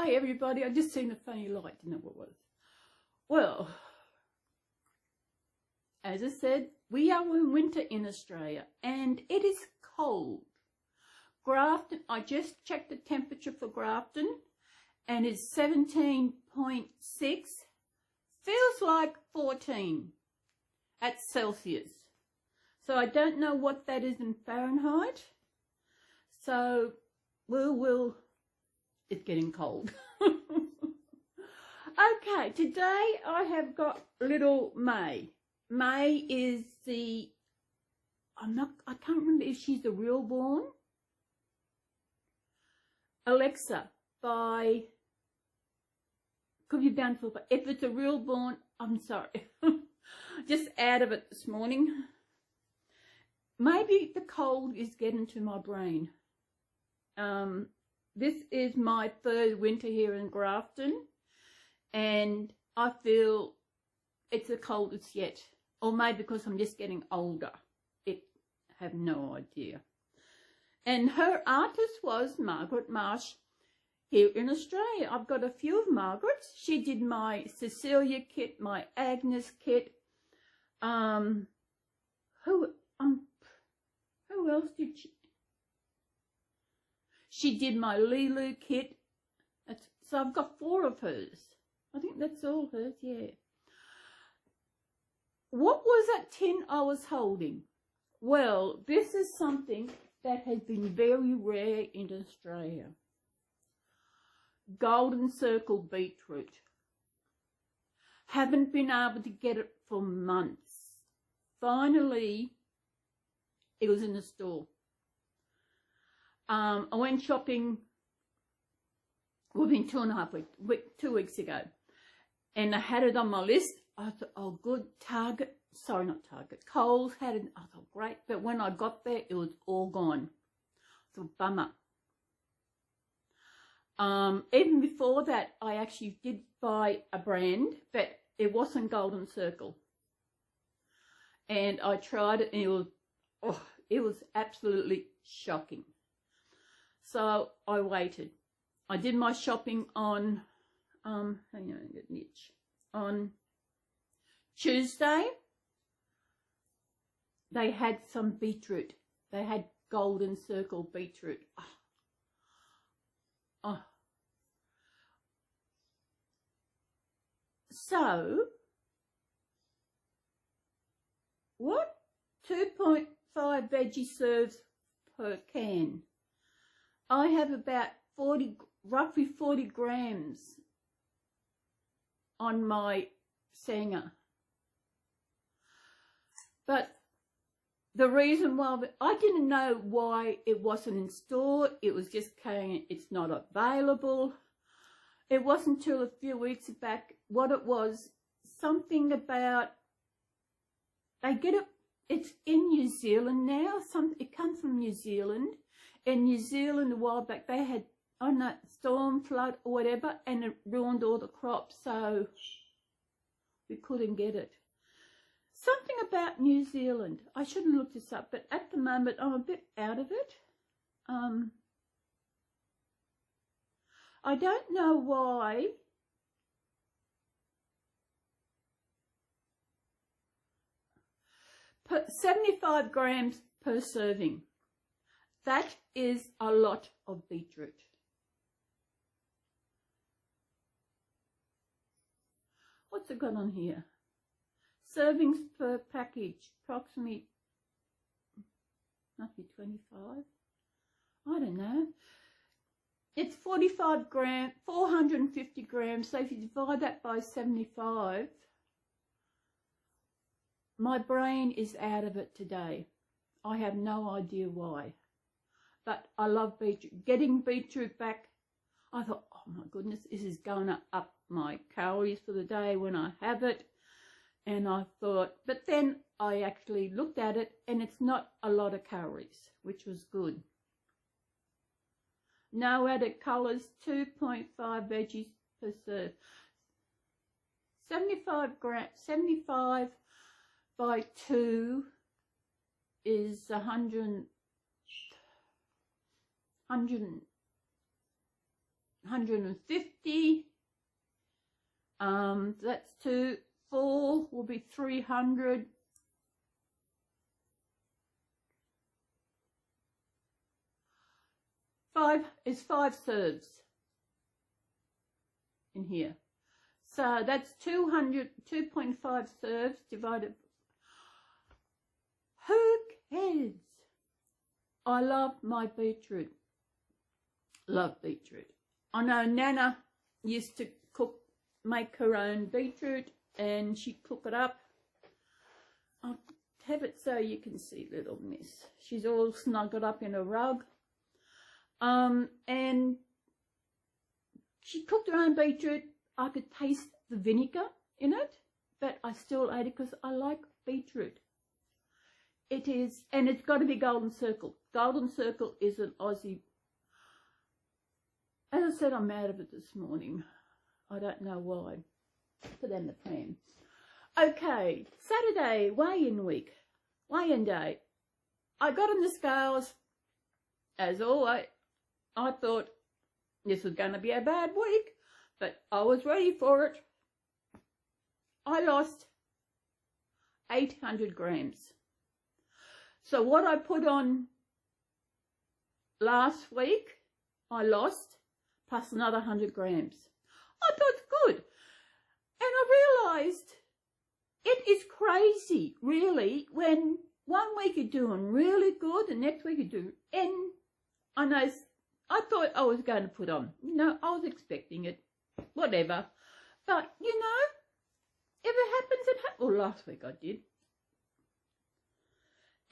Hi everybody, I just seen a funny light, didn't know what it was. Well, as I said, we are in winter in Australia and it is cold. Grafton, I just checked the temperature for Grafton and it's 17.6. Feels like 14 at Celsius. So I don't know what that is in Fahrenheit. So it's getting cold. Okay, today I have got little May. May is I can't remember if she's the Reborn. Alexia by, could be Bountiful, but if it's a Reborn, I'm sorry. Just out of it this morning. Maybe the cold is getting to my brain. This is my third winter here in Grafton, and I feel it's the coldest yet. Or maybe because I'm just getting older. I have no idea. And her artist was Margaret Marsh here in Australia. I've got a few of Margaret's. She did my Cecilia kit, my Agnes kit. Who else did she? She did my Lulu kit. So I've got 4 of hers. I think that's all hers, yeah. What was that tin I was holding? Well, this is something that has been very rare in Australia. Golden circle beetroot. Haven't been able to get it for months. Finally, it was in the store. I went shopping within 2 weeks ago, and I had it on my list. I thought, oh, good. Coles had it. I thought, great. But when I got there, it was all gone. So bummer. Even before that, I actually did buy a brand, but it wasn't Golden Circle. And I tried it, and it was absolutely shocking. So I waited. I did my shopping on, hang on, get an itch. On Tuesday, they had some beetroot. They had Golden Circle beetroot. So, what? 2.5 veggie serves per can. I have about roughly 40 grams on my Sanger. But the reason why, I didn't know why it wasn't in store. It was just saying it's not available. It wasn't until a few weeks back what it was, something about, they get it, it's in New Zealand now. It comes from New Zealand. In New Zealand a while back, they had, storm, flood or whatever, and it ruined all the crops, so we couldn't get it. Something about New Zealand. I should have looked this up, but at the moment I'm a bit out of it. I don't know why. But 75 grams per serving. That is a lot of beetroot. What's it got on here? Servings per package, approximately, must be 25. I don't know. It's 45 grams, 450 grams. So if you divide that by 75, my brain is out of it today. I have no idea why. But I love beetroot. Getting beetroot back, I thought, oh my goodness, this is going to up my calories for the day when I have it. And I thought, but then I actually looked at it and it's not a lot of calories, which was good. No added colours, 2.5 veggies per serve. 75 by 2 is 100 150. That's 2, 4 will be 300. 5 is 5 serves in here. So that's 2.5 serves divided. Who cares? I love my beetroot. Love beetroot. I know Nana used to make her own beetroot, and she'd cook it up. I'll have it so you can see little miss. She's all snuggled up in a rug. And she cooked her own beetroot. I could taste the vinegar in it, but I still ate it because I like beetroot. It is, and it's got to be Golden Circle. Golden Circle is an Aussie. As I said, I'm out of it this morning. I don't know why. Put that in the pan. Okay, Saturday, weigh-in week, weigh-in day. I got on the scales, as always. I thought this was going to be a bad week, but I was ready for it. I lost 800 grams. So what I put on last week, I lost, plus another 100 grams. I thought it's good. And I realised it is crazy, really, when one week you're doing really good, the next week you do, and I know, I thought I was going to put on, you know, I was expecting it, whatever. But, you know, if it happens, it happens. Well, last week I did.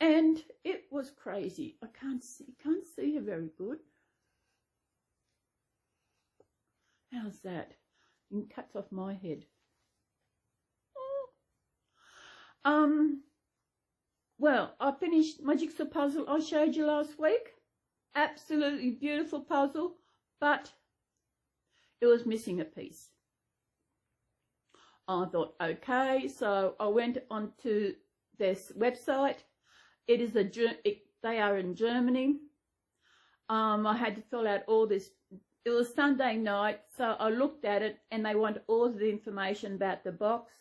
And it was crazy. I can't see her very good. How's that? It cuts off my head. Oh. Well, I finished my jigsaw puzzle I showed you last week. Absolutely beautiful puzzle, but it was missing a piece. I thought, okay, so I went onto this website. It is they are in Germany. I had to fill out all this. It was Sunday night, so I looked at it, and they want all of the information about the box.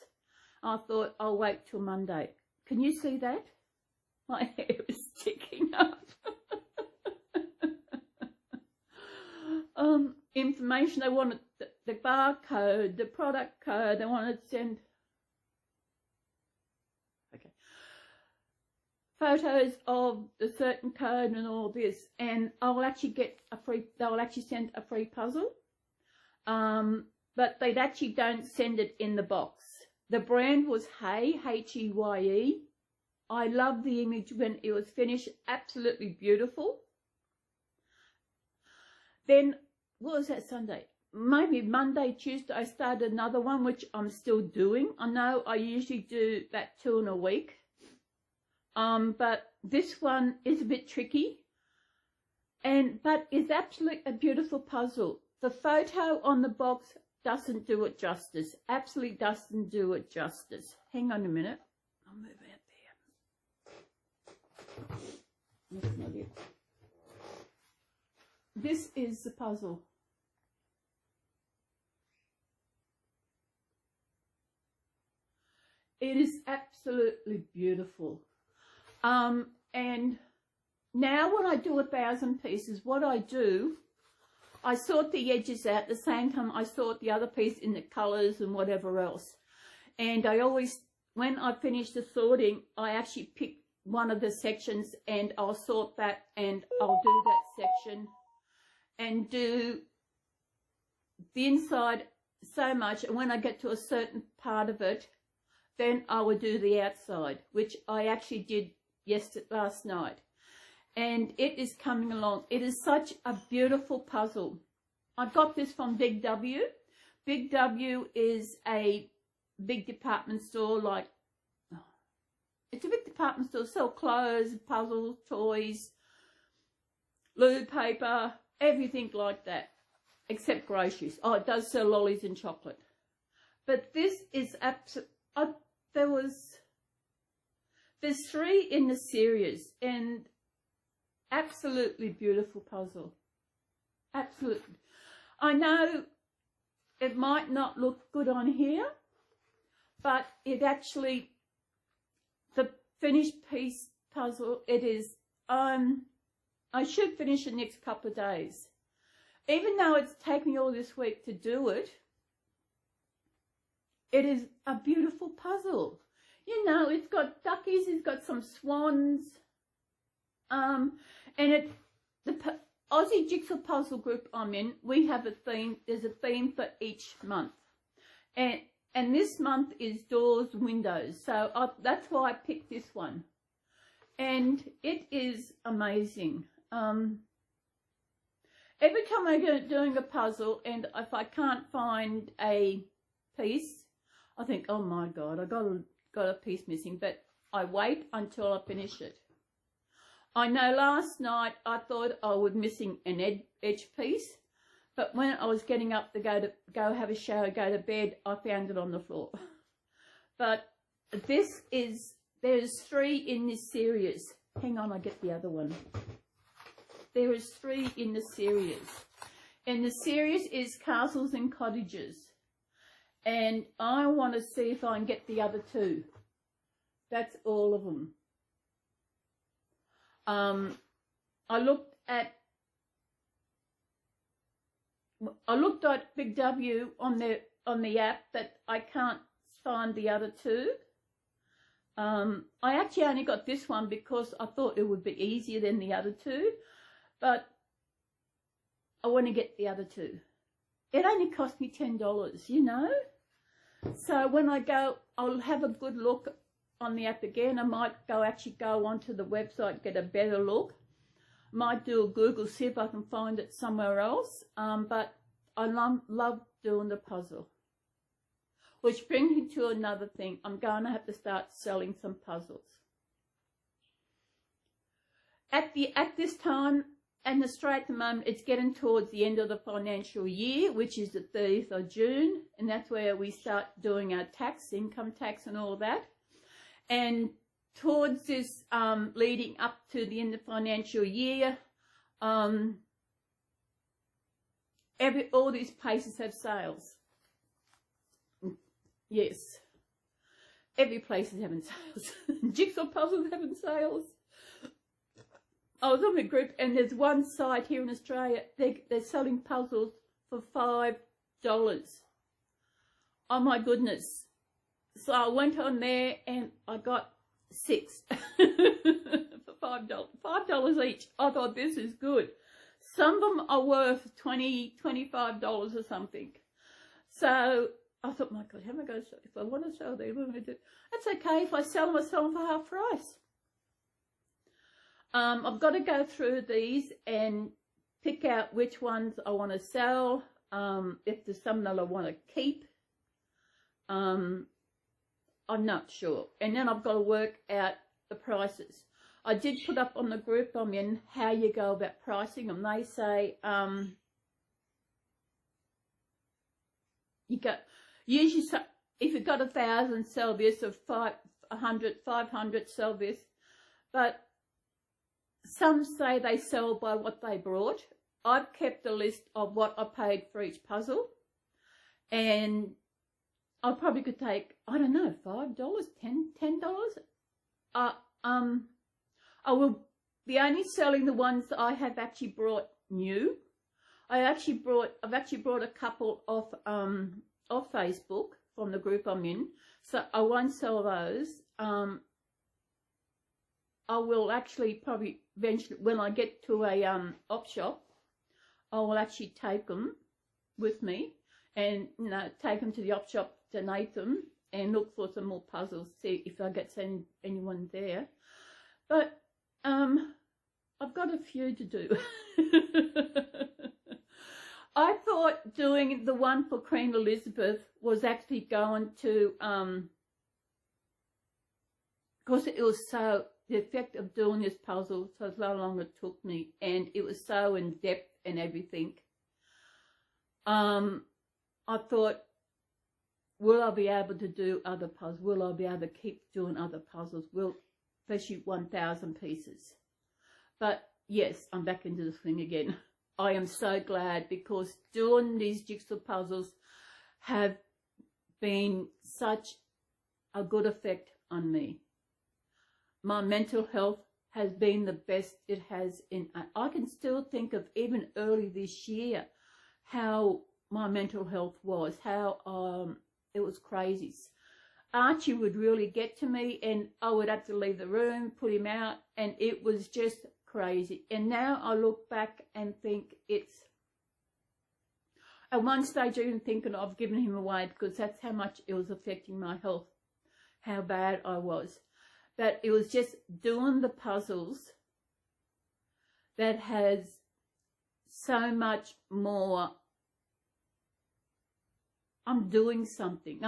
I thought, I'll wait till Monday. Can you see that? My hair is sticking up. Information, they wanted the barcode, the product code, they wanted to send photos of the certain code and all this, and I'll actually get a free, they'll actually send a free puzzle, but they actually don't send it in the box. The brand was Hey, H-E-Y-E. I love the image when it was finished, absolutely beautiful. Then, what was that Sunday? Maybe Monday, Tuesday, I started another one, which I'm still doing. I know I usually do about 2 in a week. But this one is a bit tricky, but it's absolutely a beautiful puzzle. The photo on the box doesn't do it justice, absolutely doesn't do it justice. Hang on a minute, I'll move out there. That's not it. This is the puzzle. It is absolutely beautiful. And now when I do 1,000 pieces, what I do, I sort the edges out at the same time I sort the other piece in the colours and whatever else. And I always, when I finish the sorting, I actually pick one of the sections and I'll sort that, and I'll do that section and do the inside so much, and when I get to a certain part of it, then I will do the outside, which I actually did last night, and it is coming along. It is such a beautiful puzzle. I got this from Big W. Big W is a big department store, like, it's a big department store, sell clothes, puzzles, toys, loo paper, everything like that, except groceries. Oh, it does sell lollies and chocolate. But this is absolutely, there's 3 in the series, and absolutely beautiful puzzle. Absolutely. I know it might not look good on here, but it actually, the finished piece puzzle, it is, I should finish the next couple of days. Even though it's taken me all this week to do it, it is a beautiful puzzle. You know, it's got duckies, it's got some swans, and the Aussie Jigsaw Puzzle group I'm in, we have a theme, there's a theme for each month. And this month is doors, windows, so that's why I picked this one. And it is amazing. Every time I'm doing a puzzle, and if I can't find a piece, I think, oh my God, I got a piece missing, but I wait until I finish it. I know last night I thought I was missing an edge piece, but when I was getting up to go have a shower, go to bed, I found it on the floor. But there's 3 in this series. Hang on, I get the other one. There is 3 in the series. And the series is Castles and Cottages. And I want to see if I can get the other 2. That's all of them. I looked at Big W on the app, but I can't find the other 2. I actually only got this one because I thought it would be easier than the other 2, but I want to get the other 2. It only cost me $10, you know. So when I go, I'll have a good look on the app again. I might actually go onto the website, get a better look. Might do a Google, see if I can find it somewhere else. But I love doing the puzzle. Which brings me to another thing. I'm going to have to start selling some puzzles. At this time, in Australia at the moment, it's getting towards the end of the financial year, which is the 30th of June, and that's where we start doing our tax, income tax and all that. And towards this, leading up to the end of the financial year, all these places have sales. Yes, every place is having sales. Jigsaw puzzles having sales. I was on a group, and there's one site here in Australia, they're selling puzzles for $5. Oh my goodness. So I went on there and I got 6 for $5. $5 each. I thought, this is good. Some of them are worth $20, $25 or something. So I thought, my God, how am I going to sell? If I want to sell them, what am I going to do? That's okay. If I sell them, I sell them for half price. I've got to go through these and pick out which ones I want to sell. If there's some that I want to keep. I'm not sure. And then I've got to work out the prices. I did put up on the group I'm in how you go about pricing, and they say you got usually if you've got 1,000, sell this, or 500, sell this. But some say they sell by what they brought. I've kept a list of what I paid for each puzzle, and I probably could take, I don't know, $5, $10. I will be only selling the ones that I have actually brought new. I've actually brought a couple off Facebook from the group I'm in, so I won't sell those. I will actually probably eventually, when I get to a op shop, I will actually take them with me and take them to the op shop, donate them, and look for some more puzzles, see if I get anyone there. But I've got a few to do. I thought doing the one for Queen Elizabeth was actually going to, because it was so, the effect of doing this puzzle, so how long it took me, and it was so in depth and everything. I thought, will I be able to do other puzzles? Will I be able to keep doing other puzzles? Especially 1,000 pieces. But yes, I'm back into the thing again. I am so glad, because doing these jigsaw puzzles have been such a good effect on me. My mental health has been the best it has in. I can still think of even early this year how my mental health was, how it was crazy. Archie would really get to me, and I would have to leave the room, put him out, and it was just crazy. And now I look back and think it's, at one stage I even thinking of giving him away, because that's how much it was affecting my health, how bad I was. But it was just doing the puzzles that has so much more. I'm doing something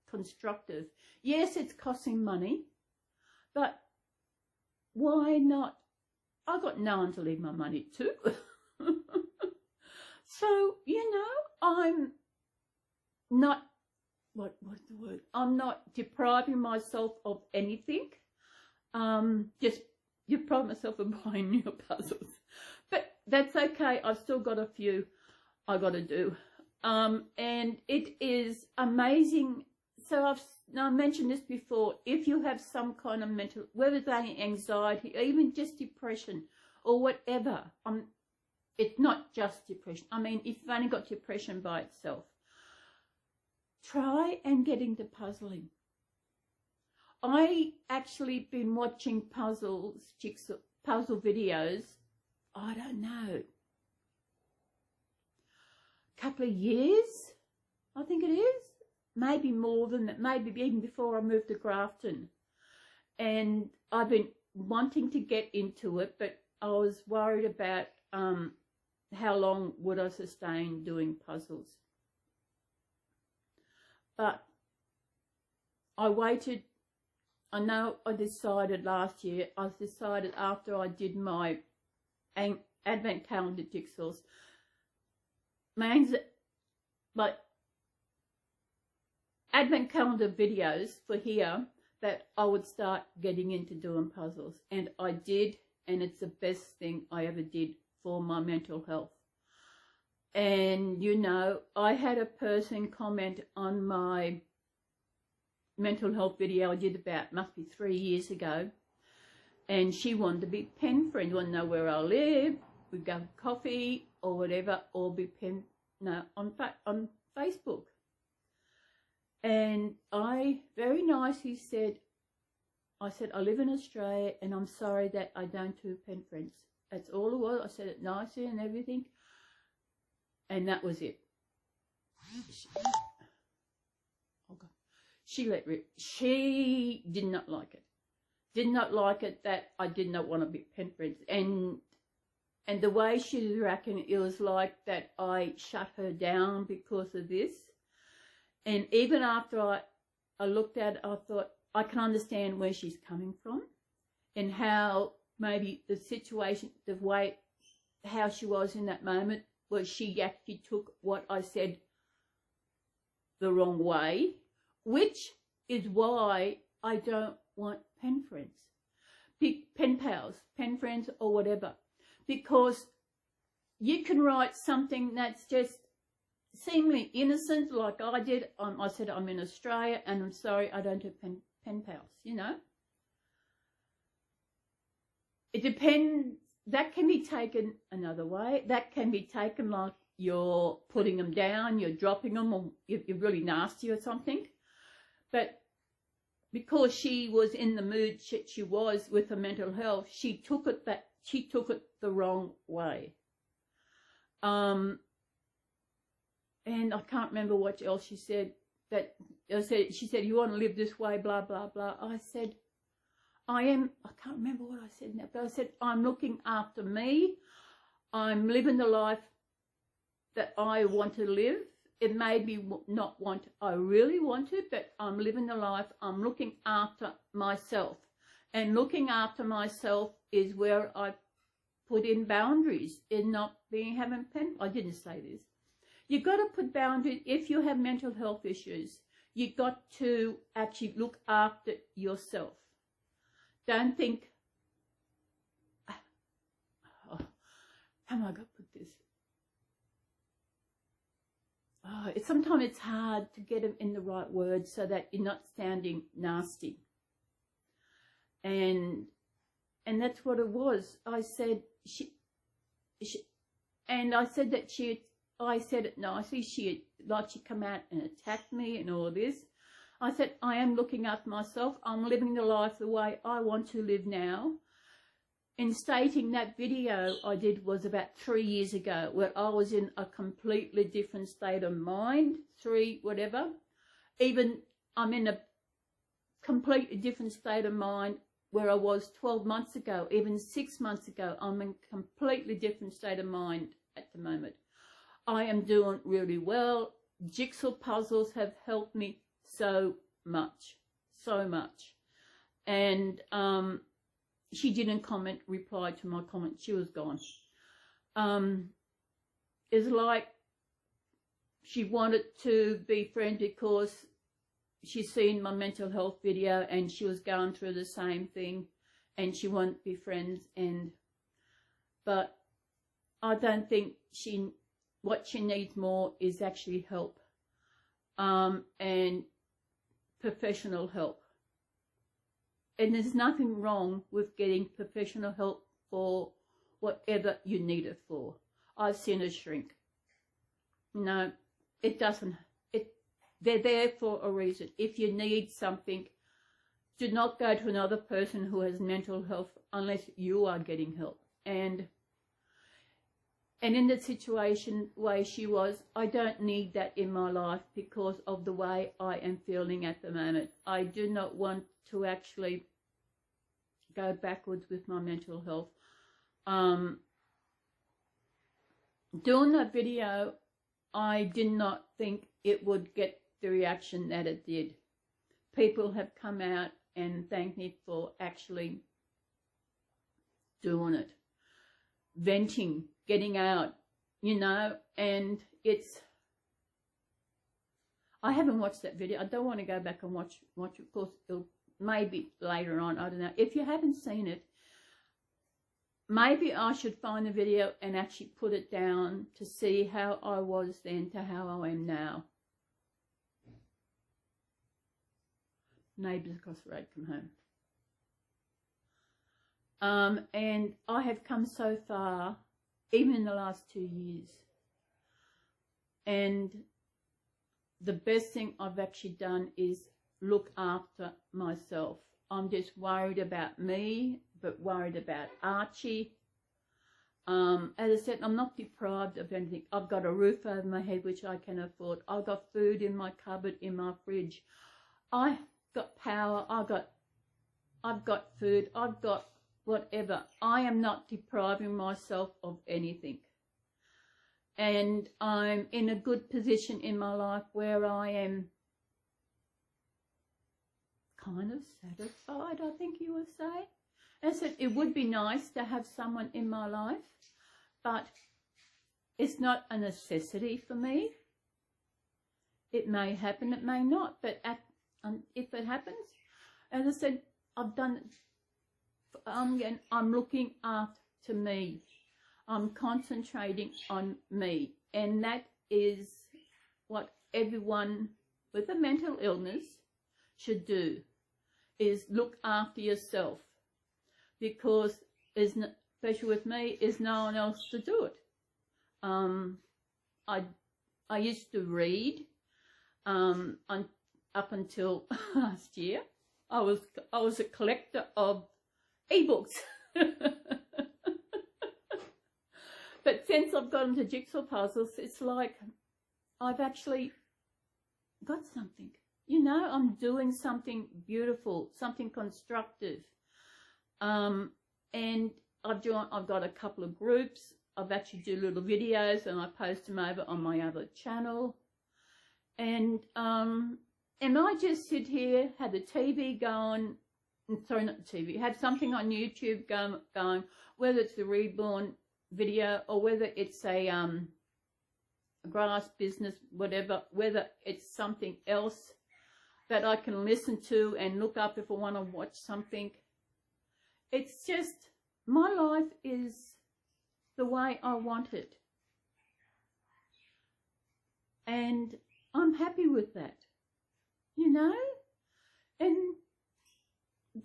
constructive. Yes, it's costing money, but why not? I got no one to leave my money to. So, you know, I'm not, what's the word? I'm not depriving myself of anything. Just depriving myself of buying new puzzles. But that's okay. I've still got a few I got to do. And it is amazing. So I mentioned this before. If you have some kind of mental, whether it's anxiety, even just depression or whatever, it's not just depression. I mean, if you've only got depression by itself, try and get into puzzling. I actually been watching puzzle videos, I don't know, couple of years, I think it is, maybe more than that, maybe even before I moved to Grafton. And I've been wanting to get into it, but I was worried about how long would I sustain doing puzzles. But I waited. I know I decided last year, I decided after I did my advent calendar jigsaws, my advent calendar videos for here, that I would start getting into doing puzzles. And I did, and it's the best thing I ever did for my mental health. And, you know, I had a person comment on my mental health video I did about, must be 3 years ago, and she wanted to be pen friends, wanted to know where I live, we'd go for coffee or whatever, or be on Facebook. And I very nicely said, I said, I live in Australia and I'm sorry that I don't do pen friends. That's all it was. I said it nicely and everything. And that was it. She let rip. She did not like it. Did not like it that I did not want to be pen friends. And the way she was reacting, it was like that I shut her down because of this. And even after I looked at it, I thought, I can understand where she's coming from and how maybe the situation, the way, how she was in that moment, was she actually took what I said the wrong way, which is why I don't want pen friends, pen pals, pen friends or whatever, because you can write something that's just seemingly innocent, like I did. I said I'm in Australia and I'm sorry I don't have pen pals, you know. It depends. That can be taken another way. That can be taken like you're putting them down, you're dropping them, or you're really nasty or something. But because she was in the mood she was with her mental health, she took it the wrong way. And I can't remember what else she said. She said, you want to live this way, blah, blah, blah. I said, I can't remember what I said now, but I said, I'm looking after me. I'm living the life that I want to live. It may be not what I really want to, but I'm living the life. I'm looking after myself. And looking after myself is where I put in boundaries in not having pen. I didn't say this. You've got to put boundaries. If you have mental health issues, you've got to actually look after yourself. Don't think, how am I going to put this? Oh, sometimes it's hard to get them in the right words so that you're not sounding nasty. And that's what it was. I said I said that I said it nicely. She come out and attacked me and all this. I said, I am looking after myself. I'm living the life the way I want to live now. In stating that video I did was about 3 years ago, where I was in a completely different state of mind, Even I'm in a completely different state of mind where I was 12 months ago, even 6 months ago. I'm in a completely different state of mind at the moment. I am doing really well. Jigsaw puzzles have helped me so much. And she didn't reply to my comment. She was gone. It's like she wanted to be friends because she's seen my mental health video and she was going through the same thing and she wanted to be friends. But I don't think what she needs more is actually help, and professional help. And there's nothing wrong with getting professional help for whatever you need it for. I've seen a shrink. No, it doesn't. They're there for a reason. If you need something, do not go to another person who has mental health unless you are getting help. And in the situation way she was, I don't need that in my life because of the way I am feeling at the moment. I do not want to actually go backwards with my mental health. Doing that video, I did not think it would get the reaction that it did. People have come out and thanked me for actually doing it. Venting, getting out, and I haven't watched that video. I don't want to go back and watch it. Of course, maybe later on, I don't know. If you haven't seen it, maybe I should find the video and actually put it down to see how I was then to how I am now. Neighbours across the road come home. And I have come so far, even in the last 2 years. And the best thing I've actually done is look after myself. I'm just worried about me, but worried about Archie. As I said, I'm not deprived of anything. I've got a roof over my head, which I can afford. I've got food in my cupboard, in my fridge. I've got power. I've got food. I've got whatever. I am not depriving myself of anything. And I'm in a good position in my life where I am kind of satisfied, I think you would say. As I said, it would be nice to have someone in my life, but it's not a necessity for me. It may happen, it may not, but if it happens, as I said, I've done it. I'm looking after me. I'm concentrating on me. And that is what everyone with a mental illness should do, is look after yourself. Because, especially with me, there's no one else to do it. I used to read up until last year. I was a collector of ebooks. But since I've got into jigsaw puzzles, it's like I've actually got something. I'm doing something beautiful, something constructive. And I've got a couple of groups. I've actually do little videos and I post them over on my other channel. And I just sit here, have the TV going, sorry, not the TV, have something on YouTube going, whether it's the Reborn video or whether it's a grass business, whatever, whether it's something else that I can listen to and look up if I want to watch something. It's just, my life is the way I want it. And I'm happy with that, you know? And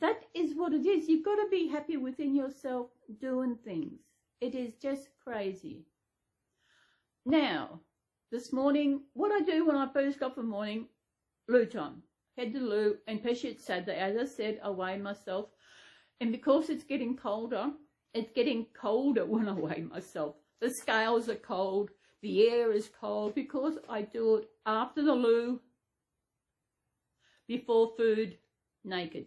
that is what it is. You've got to be happy within yourself doing things. It is just crazy. Now, this morning, what I do when I first got up in the morning, loo time. Head to the loo, and especially it's Saturday, as I said, I weigh myself. And because it's getting colder when I weigh myself. The scales are cold, the air is cold, because I do it after the loo, before food, naked.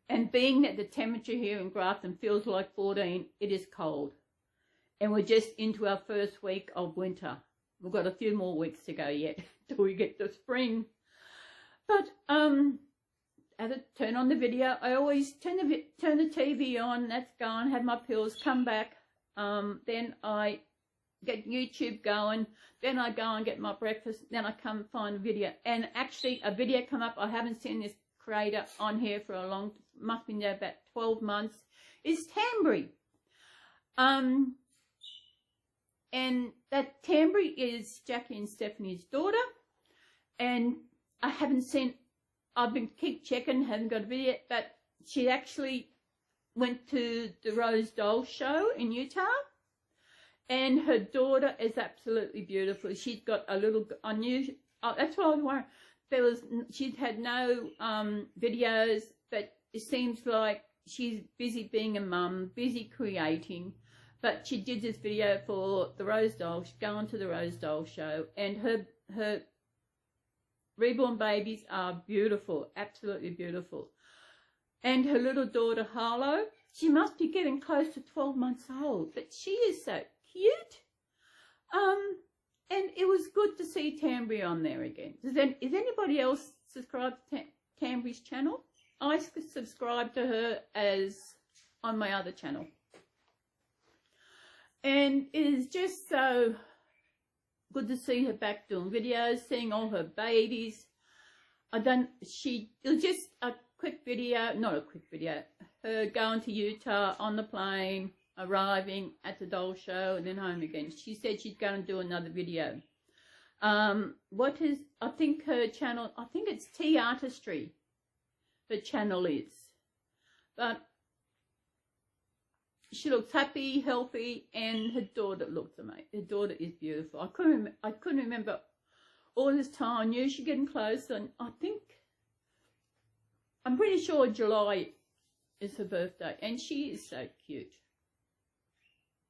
And being that the temperature here in Grafton feels like 14, it is cold. And we're just into our first week of winter. We've got a few more weeks to go yet till we get to spring. But as I turn on the video, I always turn the TV on, that's gone, have my pills, come back. Then I get YouTube going. Then I go and get my breakfast. Then I come find a video. And actually a video come up, I haven't seen this creator on here for a long, must be now about 12 months, is Tambry. And that Tambry is Jackie and Stephanie's daughter. And I haven't seen, I've been keep checking, haven't got a video, but she actually went to the Rose Doll show in Utah. And her daughter is absolutely beautiful. She's got a little, I knew, that's what I was wondering. She'd had no videos, but it seems like she's busy being a mum, busy creating. But she did this video for the Rose Doll. She's going to the Rose Doll show. And her Reborn babies are beautiful, absolutely beautiful. And her little daughter, Harlow, she must be getting close to 12 months old. But she is so cute. And it was good to see Tambry on there again. Is anybody else subscribed to Tambry's channel? I subscribe to her as on my other channel. And it is just so good to see her back doing videos, seeing all her babies. It was just a quick video, not a quick video, her going to Utah on the plane, arriving at the doll show, and then home again. She said she's going to do another video. I think her channel, I think it's Tea Artistry, her channel is. But she looks happy, healthy, and her daughter looks amazing. Her daughter is beautiful. I couldn't remember all this time. I knew she's getting close, and I'm pretty sure July is her birthday, and she is so cute.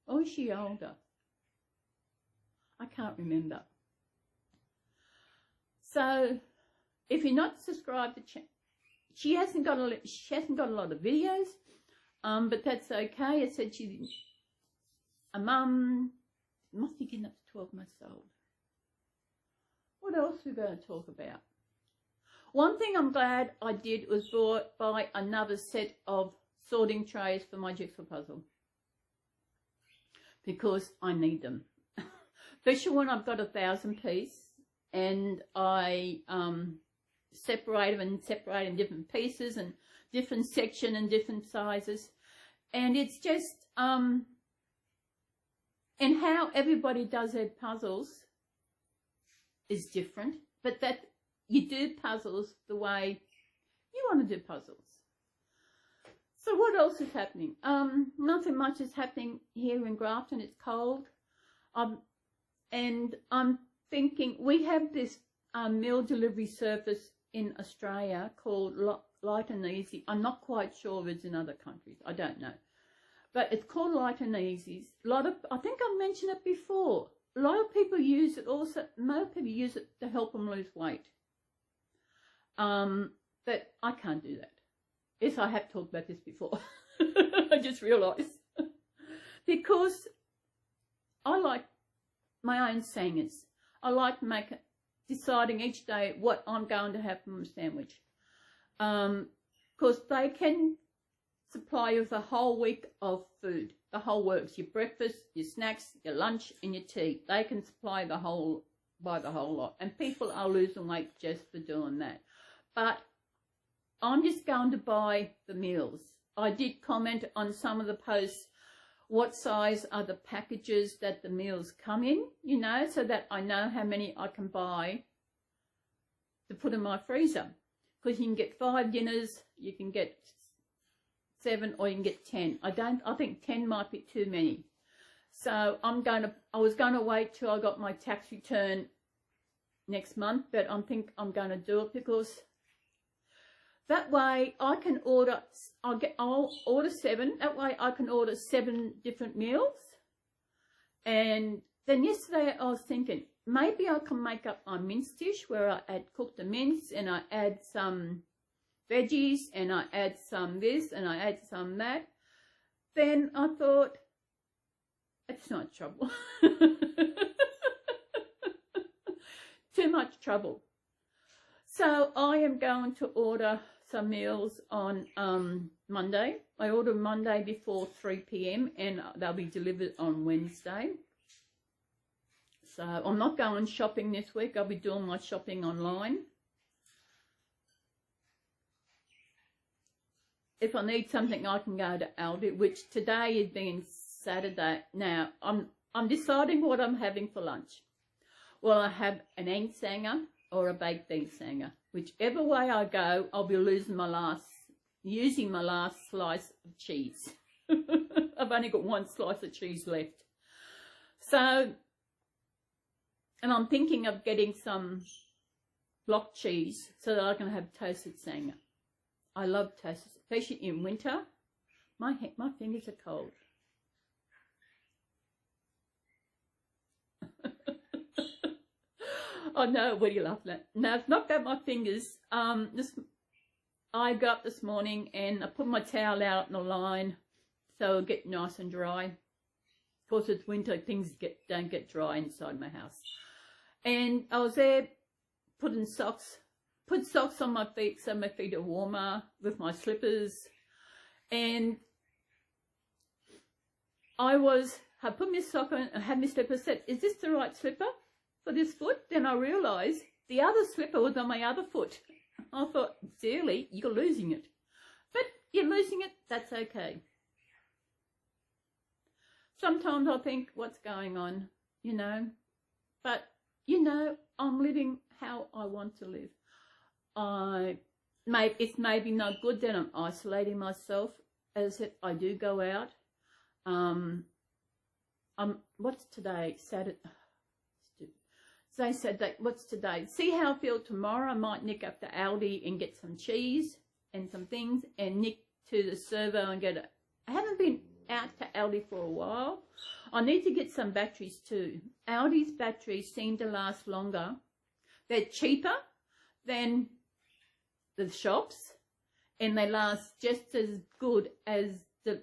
Or is she older? I can't remember. So, if you're not subscribed to she hasn't got a lot of videos. But that's okay. I said she's a mum, must be getting up to 12 months old. What else are we going to talk about? One thing I'm glad I did was buy another set of sorting trays for my jigsaw puzzle. Because I need them. Especially when I've got 1,000 pieces and I separate them in different pieces and different section and different sizes, and it's just and how everybody does their puzzles is different, but that you do puzzles the way you want to do puzzles. So what else is happening? Nothing much is happening here in Grafton. It's cold, and I'm thinking we have this meal delivery service in Australia called Light and Easy. I'm not quite sure if it's in other countries. I don't know. But it's called Light and Easy. I think I mentioned it before. A lot of people use it also. Most people use it to help them lose weight. But I can't do that. Yes, I have talked about this before. I just realised. Because I like my own singers. I like deciding each day what I'm going to have for my sandwich. Because they can supply you with a whole week of food, the whole works, your breakfast, your snacks, your lunch, and your tea. They can supply the whole lot, and people are losing weight just for doing that. But I'm just going to buy the meals. I did comment on some of the posts what size are the packages that the meals come in, you know, so that I know how many I can buy to put in my freezer. Because you can get 5 dinners, you can get 7, or you can get 10. I think 10 might be too many. So I was going to wait till I got my tax return next month, but I think I'm going to do it because that way I can order, I'll order 7. That way I can order 7 different meals. And then yesterday I was thinking, maybe I can make up my mince dish where I cook the mince and I add some veggies and I add some this and I add some that. Then I thought, it's not trouble. Too much trouble. So I am going to order some meals on Monday. I order Monday before 3 p.m. and they'll be delivered on Wednesday. So I'm not going shopping this week. I'll be doing my shopping online. If I need something, I can go to Aldi, which today is being Saturday. Now, I'm deciding what I'm having for lunch. Will I have an egg sanger or a baked bean sanger? Whichever way I go, I'll be using my last slice of cheese. I've only got 1 slice of cheese left. So, and I'm thinking of getting some block cheese so that I can have toasted sanger. I love toasted, especially in winter. My fingers are cold. Oh no, what are you laughing at? No, it's not about my fingers. I got up this morning and I put my towel out in a line so it'll get nice and dry. Of course, it's winter, things don't get dry inside my house. And I was there put socks on my feet so my feet are warmer with my slippers. And I put my sock on and had my slipper said, is this the right slipper for this foot? Then I realised the other slipper was on my other foot. I thought, dearly, you're losing it. But you're losing it, that's okay. Sometimes I think, what's going on, you know? But, you know, I'm living how I want to live. It's maybe not good that I'm isolating myself. As if I do go out. What's today? Saturday. Saturday. What's today? See how I feel tomorrow. I might nick up to Aldi and get some cheese and some things, and nick to the servo and get it. I haven't been out to Aldi for a while. I need to get some batteries too. Aldi's batteries seem to last longer. They're cheaper than the shops, and they last just as good as the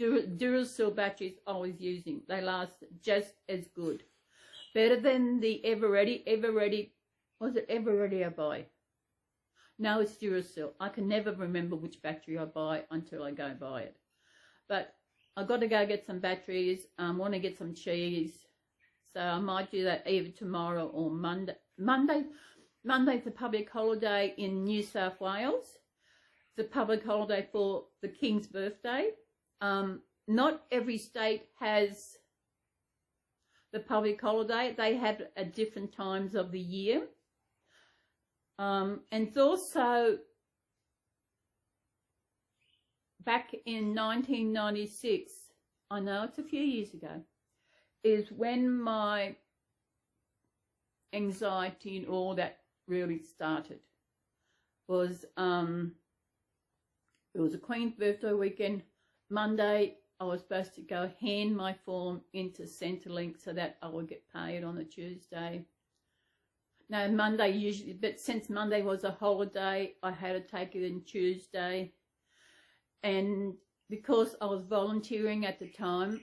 Duracell batteries I was using. They last just as good. Better than the Everready. Was it Everready I buy? No, it's Duracell. I can never remember which battery I buy until I go buy it. But I've got to go get some batteries. I want to get some cheese. So I might do that either tomorrow or Monday. Monday's a public holiday in New South Wales. It's a public holiday for the King's birthday. Not every state has the public holiday. They have it at different times of the year. And it's also back in 1996, I know it's a few years ago, is when my anxiety and all that really started. It was a Queen's birthday weekend. Monday I was supposed to go hand my form into Centrelink so that I would get paid on a Tuesday. No, Monday usually, but since Monday was a holiday, I had to take it in Tuesday. And because I was volunteering at the time,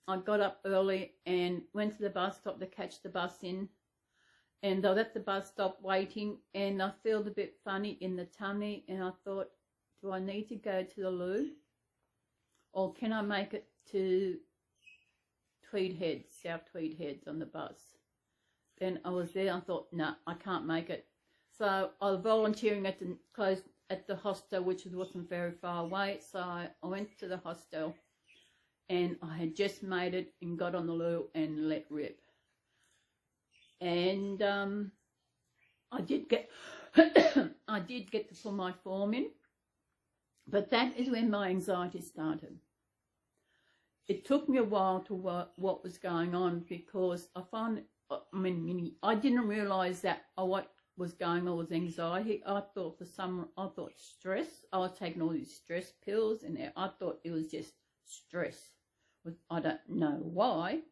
I got up early and went to the bus stop to catch the bus in. And I was at the bus stop waiting, and I felt a bit funny in the tummy, and I thought, do I need to go to the loo? Or can I make it to Tweed Heads, South Tweed Heads on the bus? Then I was there, I thought, no, I can't make it. So I was volunteering at the hostel, which wasn't very far away. So I went to the hostel and I had just made it and got on the loo and let rip. And I did get I did get to put my form in, but that is when my anxiety started. It took me a while to work what was going on, because I didn't realise that what was going on was anxiety. I thought stress. I was taking all these stress pills, and I thought it was just stress. I don't know why.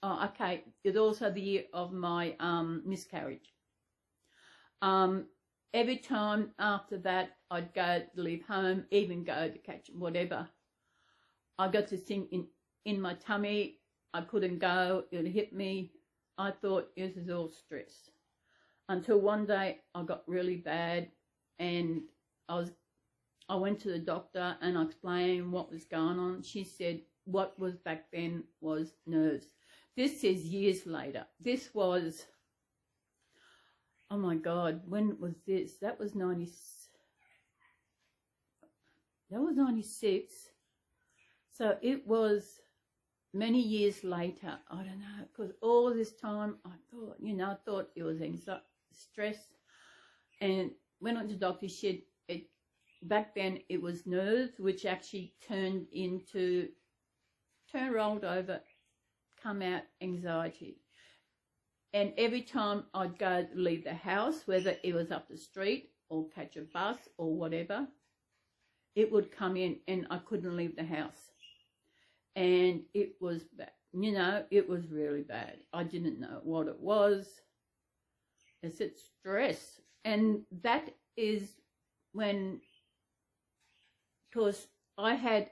Oh, okay, it's also the year of my miscarriage. Every time after that, I'd go to leave home, even go to catch whatever. I got this thing in my tummy. I couldn't go. It hit me. I thought this is all stress. Until one day I got really bad, and I went to the doctor and I explained what was going on. She said what was back then was nerves. This is years later. This was, oh my God, when was this? That was 96. So it was many years later. I don't know, because all this time I thought, I thought it was anxiety, stress, and went on to the doctor. She said back then it was nerves, which actually rolled over, come out anxiety. And every time I'd go to leave the house, whether it was up the street or catch a bus or whatever, it would come in and I couldn't leave the house. And it was bad. It was really bad. I didn't know what it was. It's stress. And that is when, because I had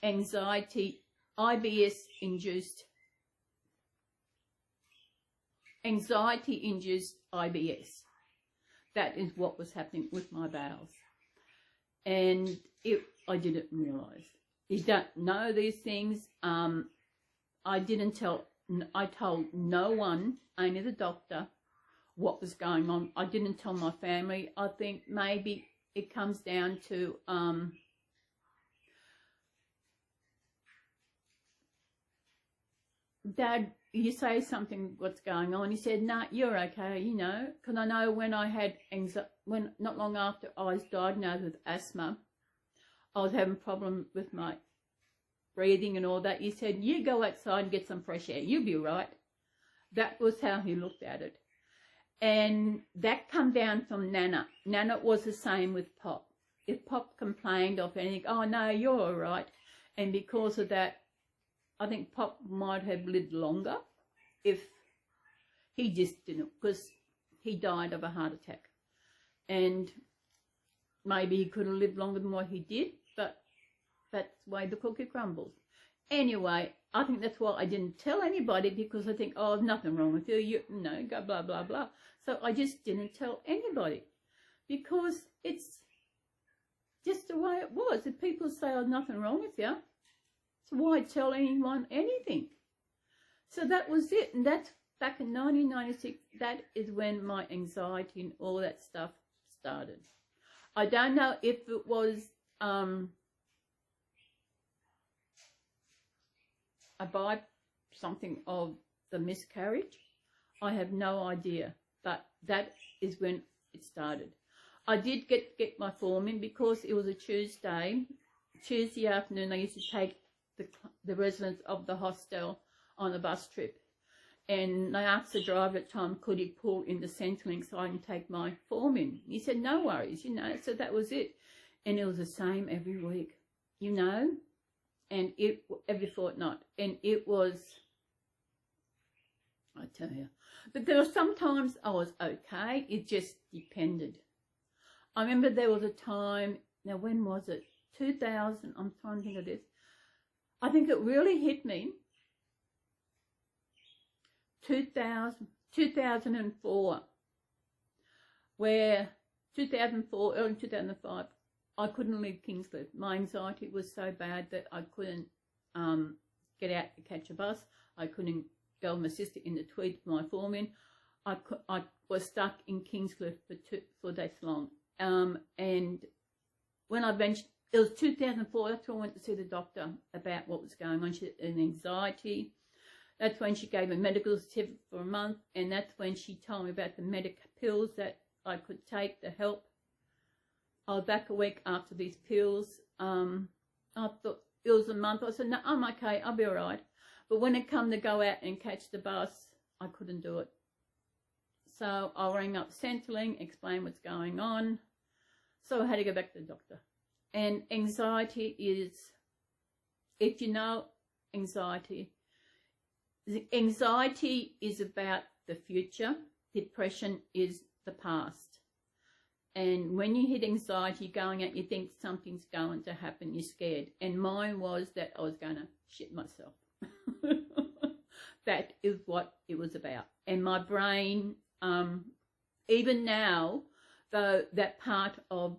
anxiety, anxiety-induced IBS. That is what was happening with my bowels. And I didn't realise. You don't know these things. I told no one, only the doctor, what was going on. I didn't tell my family. I think maybe it comes down to Dad, you say something, what's going on? He said, nah, you're okay, because I know when I had not long after I was diagnosed with asthma, I was having a problem with my breathing and all that. He said, you go outside and get some fresh air, you'll be right. That was how he looked at it. And that come down from Nana. Nana was the same with Pop. If Pop complained of anything, oh no, you're all right. And because of that, I think Pop might have lived longer if he just didn't, because he died of a heart attack. And maybe he could have lived longer than what he did, but that's the way the cookie crumbles. Anyway, I think that's why I didn't tell anybody, because I think, oh, nothing wrong with you, go blah, blah, blah. So I just didn't tell anybody, because it's just the way it was. If people say, oh, nothing wrong with you, so why tell anyone anything? So that was it. And that's back in 1996. That is when my anxiety and all that stuff started. I don't know if it was something of the miscarriage. I have no idea. But that is when it started. I did get my form in because it was a Tuesday afternoon. I used to take the residents of the hostel on a bus trip, and I asked the driver at the time, could he pull in the Centrelink so I can take my form in? He said, no worries, so that was it. And it was the same every week, and it every fortnight. And it was, I tell you, but there were sometimes I was okay. It just depended. I remember there was a time, now when was it? 2000, I'm trying to think of this. I think it really hit me 2004, where 2004, early 2005, I couldn't leave Kingscliff. My anxiety was so bad that I couldn't get out to catch a bus. I couldn't go with my sister in the Tweed for my form in. I was stuck in Kingscliff for that long. And when I it was 2004, that's when I went to see the doctor about what was going on. She had an anxiety. That's when she gave me medical certificate for a month, and that's when she told me about the medical pills that I could take to help. I was back a week after these pills. I thought it was a month. I said, no, I'm okay, I'll be all right. But when it come to go out and catch the bus, I couldn't do it. So I rang up Centrelink, explained what's going on. So I had to go back to the doctor. And anxiety is, if you know anxiety is about the future. Depression is the past. And when you hit anxiety, going out, you think something's going to happen, you're scared. And mine was that I was going to shit myself. That is what it was about. And my brain, even now, though that part of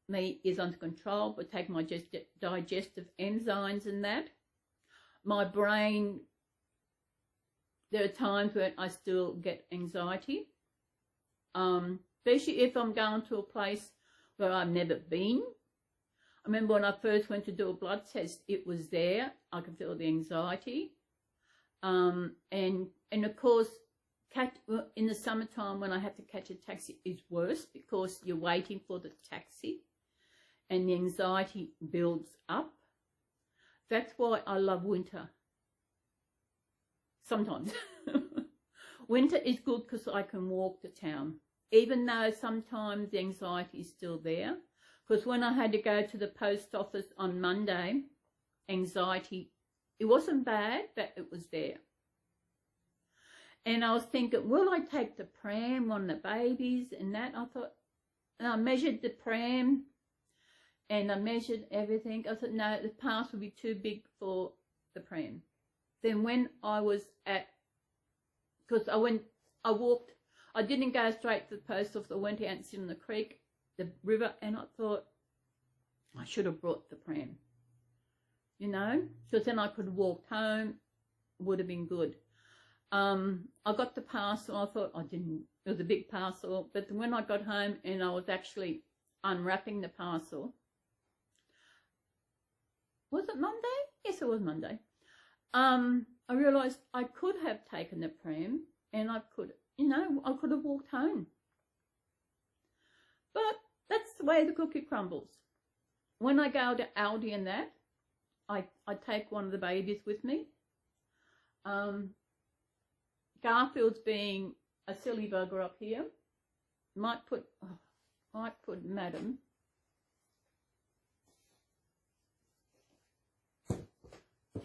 me is under control, but take my digestive enzymes and that, my brain, there are times when I still get anxiety, especially if I'm going to a place where I've never been. I remember when I first went to do a blood test, it was there. I could feel the anxiety. And of course, in the summertime when I have to catch a taxi, it's worse because you're waiting for the taxi and the anxiety builds up. That's why I love winter. Sometimes. Winter is good because I can walk to town, even though sometimes the anxiety is still there. Because when I had to go to the post office on Monday, anxiety, it wasn't bad, but it was there. And I was thinking, will I take the pram, one of the babies and that? I thought, and I measured the pram and I measured everything. I thought, no, the pass would be too big for the pram. Then when I was at, because I walked, I didn't go straight to the post office. I went out and sit in the creek, the river, and I thought, I should have brought the pram. You know, because then I could have walked home, would have been good. I got the parcel, I thought it was a big parcel, but when I got home and I was actually unwrapping the parcel, was it Monday? Yes, it was Monday. I realised I could have taken the pram and I could, you know, I could have walked home. But that's the way the cookie crumbles. When I go to Aldi and that, I take one of the babies with me. Garfield's being a silly bugger up here. Might put Madam.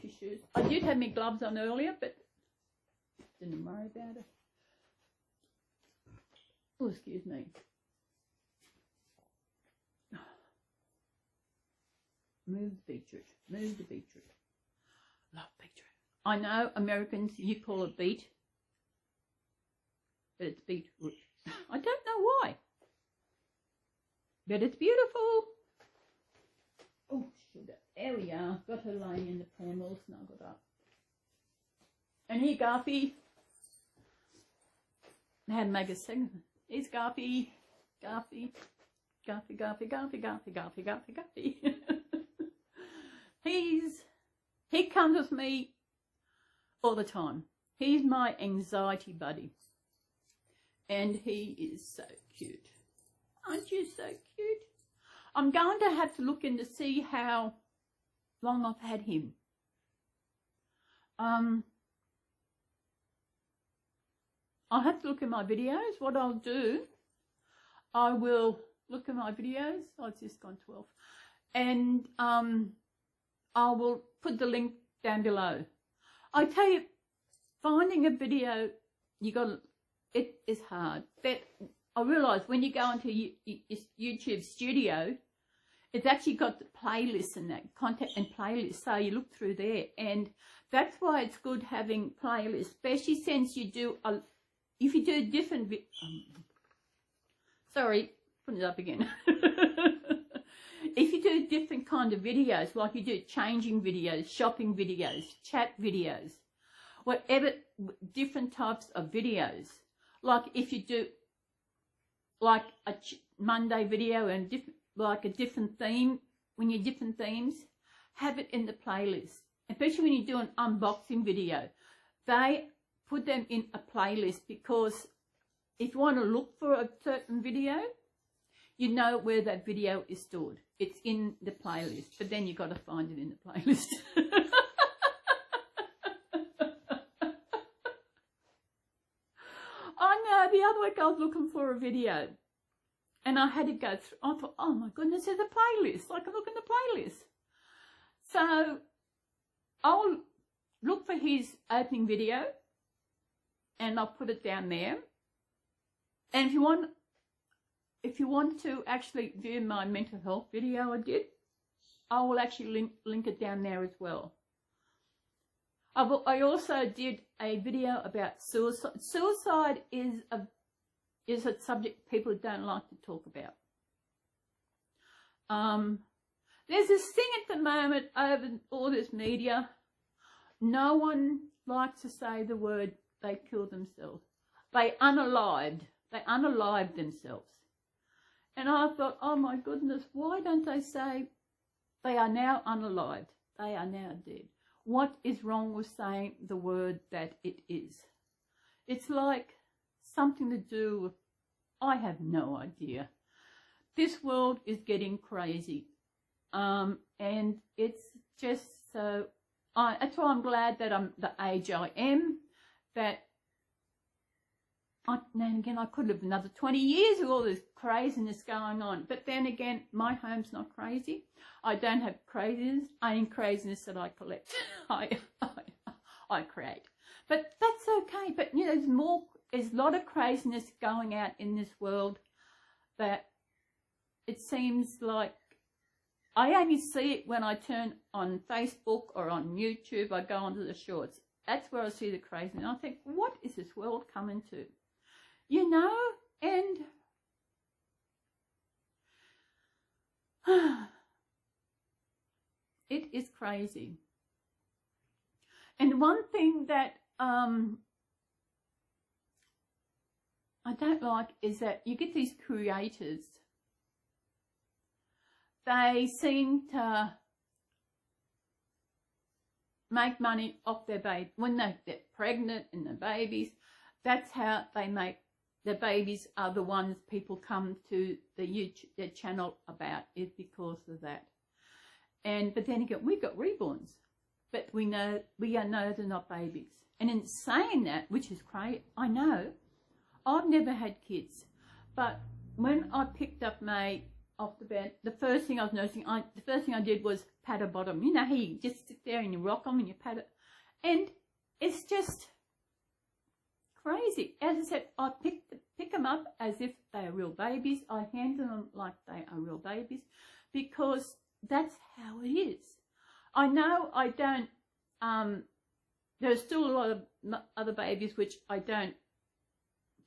Tissues. I did have my gloves on earlier, but didn't worry about it. Oh, excuse me. Move the beetroot. Move the beetroot. Love beetroot. I know Americans, you call it beet, but it's beetroot. I don't know why, but it's beautiful. Oh, sugar. There we are. Got her laying in the pram all snuggled up. And here, Garfy. I had to make a segment. Here's Garfy. Garfy. Garfy, Garfy, Garfy, Garfy, Garfy, Garfy, Garfy. He comes with me all the time. He's my anxiety buddy. And he is so cute. Aren't you so cute? I'm going to have to look in to see how long I've had him. I'll have to look at my videos. What I'll do, I will look at my videos. Oh, it's just gone 12. And I will put the link down below. I tell you, finding a video, it is hard. But I realise when you go into YouTube Studio, it's actually got the playlists and that, content and playlists. So you look through there. And that's why it's good having playlists, especially since you do, if you do different, sorry, put it up again. If you do different kind of videos, like you do changing videos, shopping videos, chat videos, whatever, different types of videos, like if you do like a Monday video and like a different theme, when you're different themes, have it in the playlist. Especially when you do an unboxing video, they put them in a playlist, because if you want to look for a certain video, you know where that video is stored. It's in the playlist, but then you've got to find it in the playlist. I know, the other week I was looking for a video and I had to go through. I thought, oh my goodness, there's a playlist. I can look in the playlist. So I'll look for his opening video and I'll put it down there. And if you want to actually view my mental health video I did, I will actually link it down there as well. I also did a video about suicide. Suicide is a subject people don't like to talk about. There's this thing at the moment over all this media. No one likes to say the word they killed themselves. They unalived themselves. And I thought, oh my goodness, why don't they say they are now unalived? They are now dead. What is wrong with saying the word that it is? It's like something to do with, I have no idea. This world is getting crazy. And it's just so, that's why I'm glad that I'm the age I am, that then again, I could live another 20 years with all this craziness going on. But then again, my home's not crazy. I don't have craziness. I am craziness that I collect. I create. But that's okay. But, you know, there's a lot of craziness going out in this world that it seems like I only see it when I turn on Facebook or on YouTube. I go onto the shorts. That's where I see the craziness. I think, what is this world coming to? You know, and it is crazy. And one thing that I don't like is that you get these creators, they seem to make money off their baby. When they get pregnant and the babies, that's how they make. The babies are the ones people come to the YouTube channel about, is because of that. But then again, we got reborns, but we know they're not babies. And in saying that, which is crazy, I know I've never had kids, but when I picked up May off the bed, the first thing I was noticing, the first thing I did was pat her bottom. You know how you just sit there and you rock them and you pat it, and it's just crazy. As I said, I pick them up as if they are real babies. I handle them like they are real babies, because that's how it is. I know I don't, there's still a lot of other babies which I don't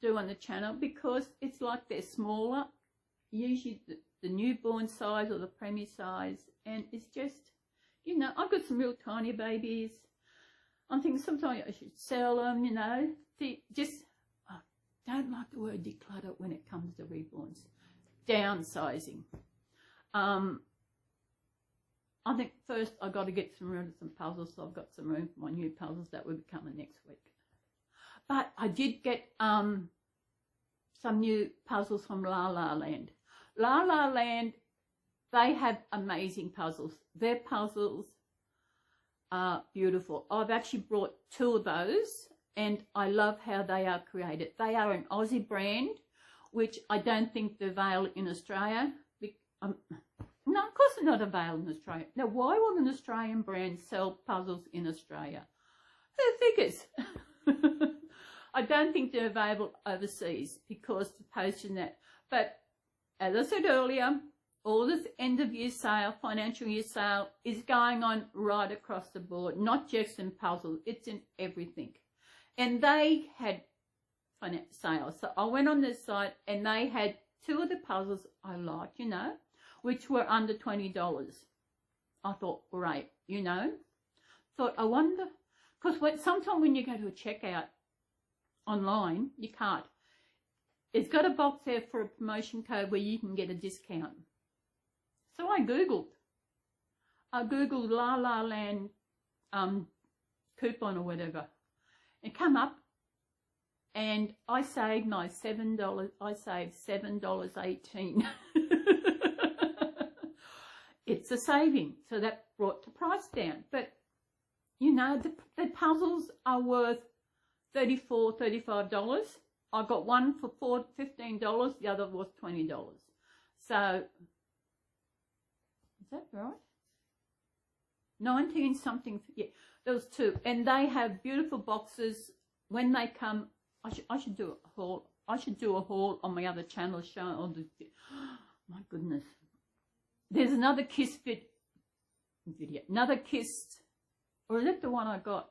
do on the channel, because it's like they're smaller, usually the newborn size or the preemie size, and it's just, you know, I've got some real tiny babies. I'm thinking sometimes I should sell them, you know. Don't like the word declutter when it comes to reborns. Downsizing. I think first I've got to get some rid of some puzzles, so I've got some room for my new puzzles that will be coming next week. But I did get some new puzzles from La La Land. La La Land, they have amazing puzzles. Their puzzles are beautiful. I've actually brought 2 of those, and I love how they are created. They are an Aussie brand, which I don't think they're available in Australia. No, of course they're not available in Australia. Now, why would an Australian brand sell puzzles in Australia? Who figures? I don't think they're available overseas because the posting that. But as I said earlier, all this end of year sale, financial year sale is going on right across the board, not just in puzzles, it's in everything. And they had sales. So I went on this site and they had 2 of the puzzles I liked, you know, which were under $20. I thought, great, you know. Thought, I wonder, because sometimes when you go to a checkout online, you can't. It's got a box there for a promotion code where you can get a discount. So I Googled I googled La La Land coupon or whatever, and come up, and I saved my $7. I saved $7.18. It's a saving, so that brought the price down. But you know, the puzzles are worth $34, $35. I got one for $15. The other was $20. So is that right? 19 something. Yeah, there was two, and they have beautiful boxes. When they come, I should do a haul. I should do a haul on my other channel showing all the. My goodness, there's another kiss video. Another kiss, or is that the one I got?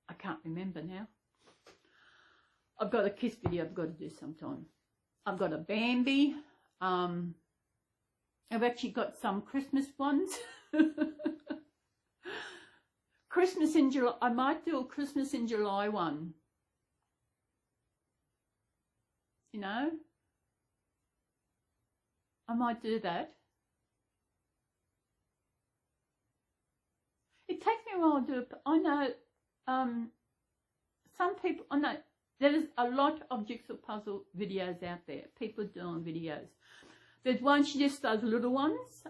I can't remember now. I've got a kiss video I've got to do sometime. I've got a Bambi. I've actually got some Christmas ones. Christmas in July. I might do a Christmas in July one. You know? I might do that. It takes me a while to do it, but I know some people, I know there's a lot of jigsaw puzzle videos out there. People doing videos. There's one, she just does little ones.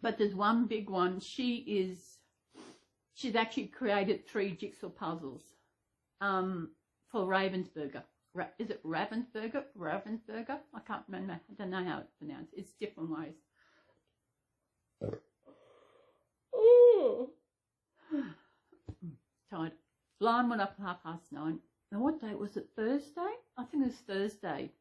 But there's one big one. She's actually created 3 jigsaw puzzles for Ravensburger. Is it Ravensburger? Ravensburger? I can't remember. I don't know how it's pronounced. It's different ways. Oh. Tired. Alarm went up at 9:30. Now what day was it? Thursday? I think it was Thursday.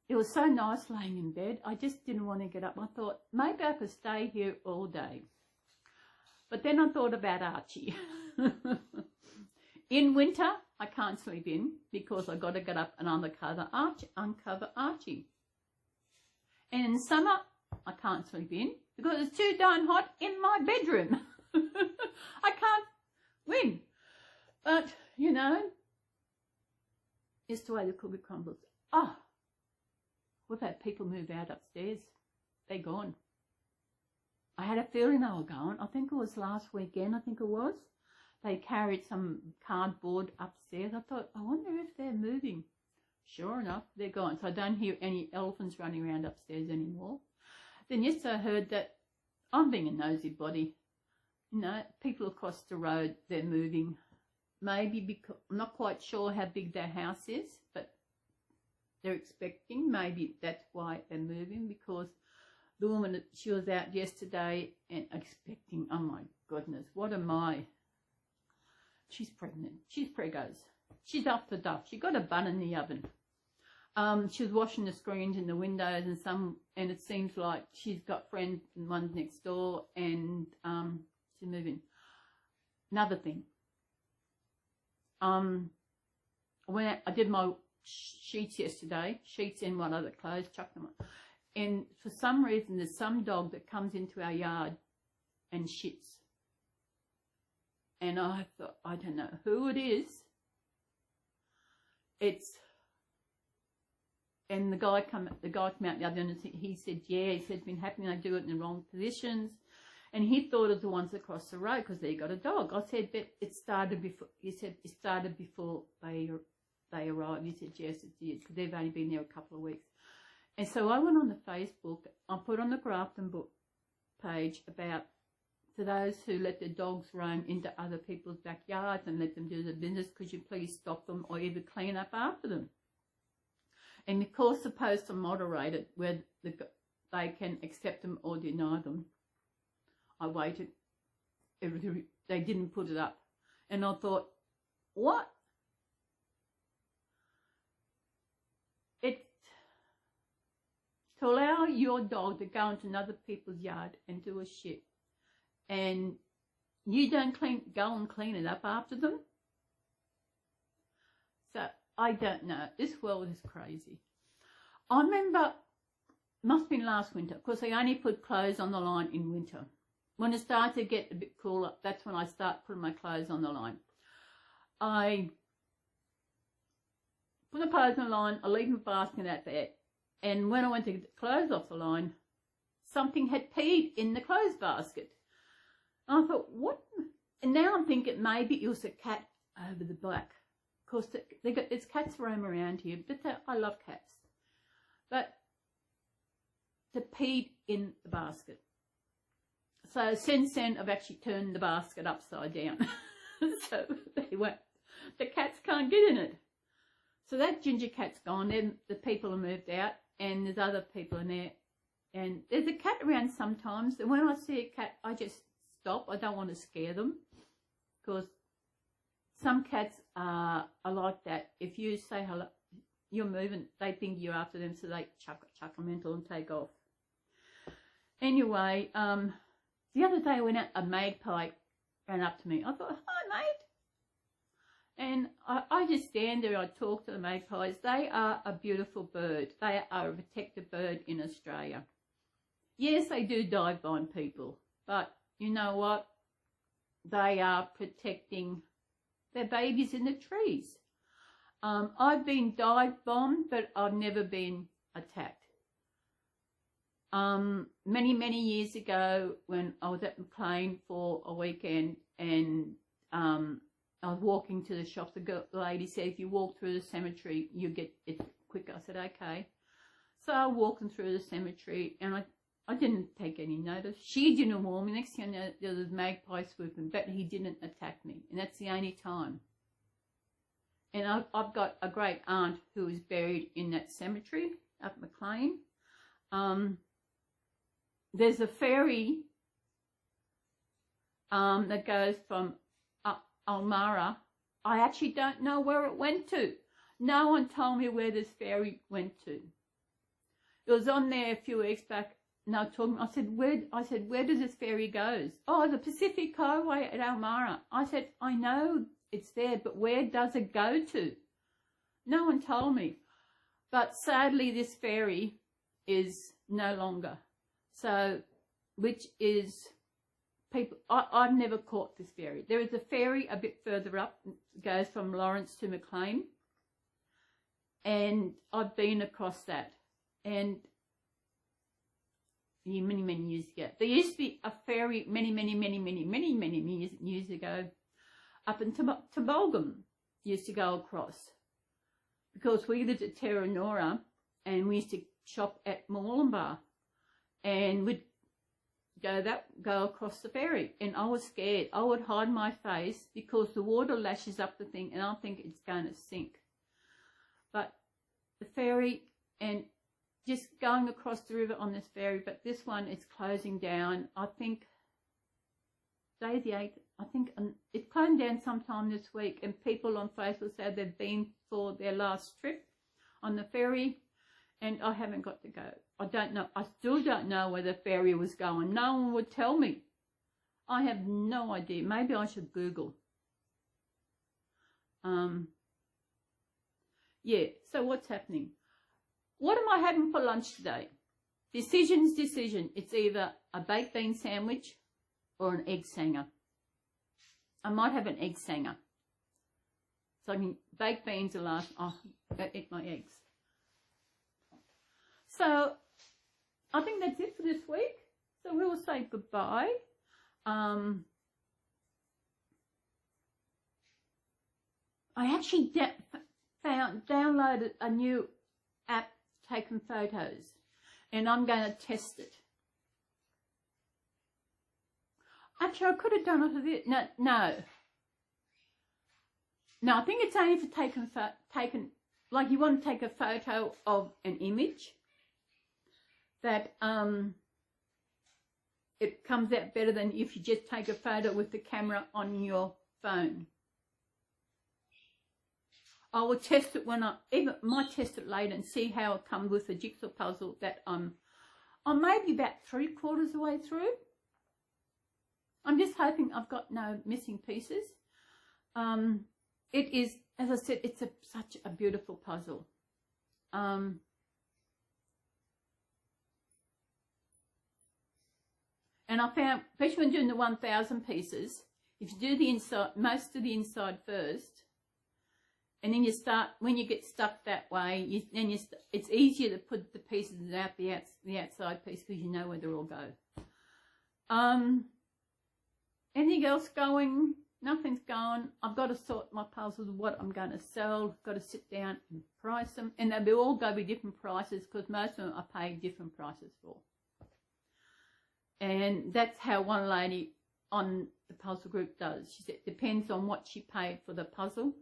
It was so nice laying in bed. I just didn't want to get up. I thought maybe I could stay here all day. But then I thought about Archie. In winter, I can't sleep in because I got to get up and uncover Archie. And in summer, I can't sleep in because it's too darn hot in my bedroom. I can't win. But, you know, it's the way the cookie crumbles. Oh, we've had people move out upstairs. They're gone. I had a feeling they were going. I think it was last weekend, I think it was. They carried some cardboard upstairs. I thought, I wonder if they're moving. Sure enough, they're gone. So I don't hear any elephants running around upstairs anymore. Then yesterday I heard that, I'm being a nosy body, you know, people across the road, they're moving. Maybe because, I'm not quite sure how big their house is, but they're expecting, maybe that's why they're moving, because the woman, she was out yesterday and expecting, oh my goodness, what am I? She's pregnant. She's preggos. She's off the duff. She got a bun in the oven. She was washing the screens in the windows and it seems like she's got friends and ones next door and she's moving. Another thing. When I did my sheets yesterday, sheets and one other clothes, chucked them on. And for some reason, there's some dog that comes into our yard and shits. And I thought, I don't know who it is. And the guy came out the other end and he said, yeah, he said it's been happening. I do it in the wrong positions. And he thought of the ones across the road because they got a dog. I said, but it started before. He said it started before they arrived. He said, yes, it did, because they've only been there a couple of weeks. And so I went on the Facebook. I put on the Grafton book page about, to those who let their dogs roam into other people's backyards and let them do their business, could you please stop them or either clean up after them? And of course the posts are moderated where they can accept them or deny them. I waited. They didn't put it up. And I thought, what? It's to allow your dog to go into another people's yard and do a shit. And you don't go and clean it up after them. So I don't know. This world is crazy. I remember, must have been last winter, because I only put clothes on the line in winter. When it started to get a bit cooler, that's when I start putting my clothes on the line. I put the clothes on the line, I leave my basket out there, And when I went to get the clothes off the line, something had peed in the clothes basket. And I thought, what? And now I'm thinking maybe it was a cat over the black. Of course, there's cats roam around here, but I love cats. But they peed in the basket. So since then, I've actually turned the basket upside down. So the cats can't get in it. So that ginger cat's gone. Then the people have moved out, and there's other people in there. And there's a cat around sometimes. And when I see a cat, I just stop. I don't want to scare them, because some cats are like that. If you say hello, you're moving, they think you're after them, so they chuck a mental and take off. Anyway, the other day I went out, a magpie ran up to me. I thought, hi, mate. And I just stand there, I talk to the magpies. They are a beautiful bird. They are a protected bird in Australia. Yes, they do dive bomb people, but you know what? They are protecting their babies in the trees. I've been dive bombed, but I've never been attacked. Many years ago, when I was at McLean for a weekend, and I was walking to the shop, the lady said, if you walk through the cemetery, you get it quicker. I said, okay. So I walked through the cemetery, and I didn't take any notice. She didn't warn me. Next thing I know, there was a magpie swooping, but he didn't attack me, and that's the only time. And I've got a great aunt who is buried in that cemetery up McLean. There's a ferry that goes from Almara. I actually don't know where it went to. No one told me where this ferry went to. It was on there a few weeks back. And I said, where does this ferry go? Oh, the Pacific Highway at Almara. I said, I know it's there, but where does it go to? No one told me. But sadly, this ferry is no longer. So, which is, people, I've never caught this ferry. There is a ferry a bit further up, it goes from Lawrence to McLean. And I've been across that. And many years ago. There used to be a ferry many years ago up in Tumbulgum, used to go across, because we lived at Terranora and we used to shop at Moolumbar, and we'd go across the ferry, and I was scared. I would hide my face because the water lashes up the thing and I think it's going to sink. But the ferry, and just going across the river on this ferry, but this one is closing down. I think day the 8th, I think it's closing down sometime this week, and people on Facebook say they've been for their last trip on the ferry, and I haven't got to go. I don't know. I still don't know where the ferry was going. No one would tell me. I have no idea. Maybe I should Google. Yeah, so what's happening? What am I having for lunch today? Decision. It's either a baked bean sandwich or an egg sanger. I might have an egg sanger. So I mean, baked beans are last. Oh, I eat my eggs. So I think that's it for this week. So we will say goodbye. I actually downloaded a new app taking photos, and I'm going to test it. Actually, I could have done it with it. No, I think it's only for taking like you want to take a photo of an image that it comes out better than if you just take a photo with the camera on your phone. I will test it might test it later and see how it comes with the jigsaw puzzle that I'm maybe about 3/4 of the way through. I'm just hoping I've got no missing pieces. It is, as I said, it's such a beautiful puzzle. And I found, especially when doing the 1,000 pieces, if you do the inside, most of the inside first, And then you start, when you get stuck that way, it's easier to put the pieces out the outside piece because you know where they'll all go. Anything else going? Nothing's going. I've got to sort my puzzles, what I'm going to sell. Got to sit down and price them. And they'll all going to be different prices because most of them I pay different prices for. And that's how one lady on the puzzle group does. She said it depends on what she paid for the puzzle.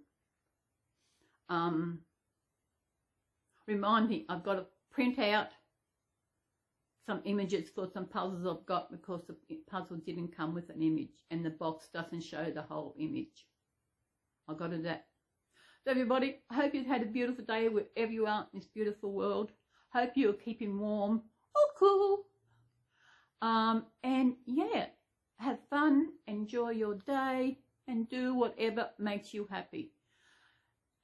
Remind me, I've got to print out some images for some puzzles I've got because the puzzle didn't come with an image and the box doesn't show the whole image. I got to do that. So everybody, I hope you've had a beautiful day wherever you are in this beautiful world. Hope you're keeping warm or cool. And yeah, have fun, enjoy your day, and do whatever makes you happy.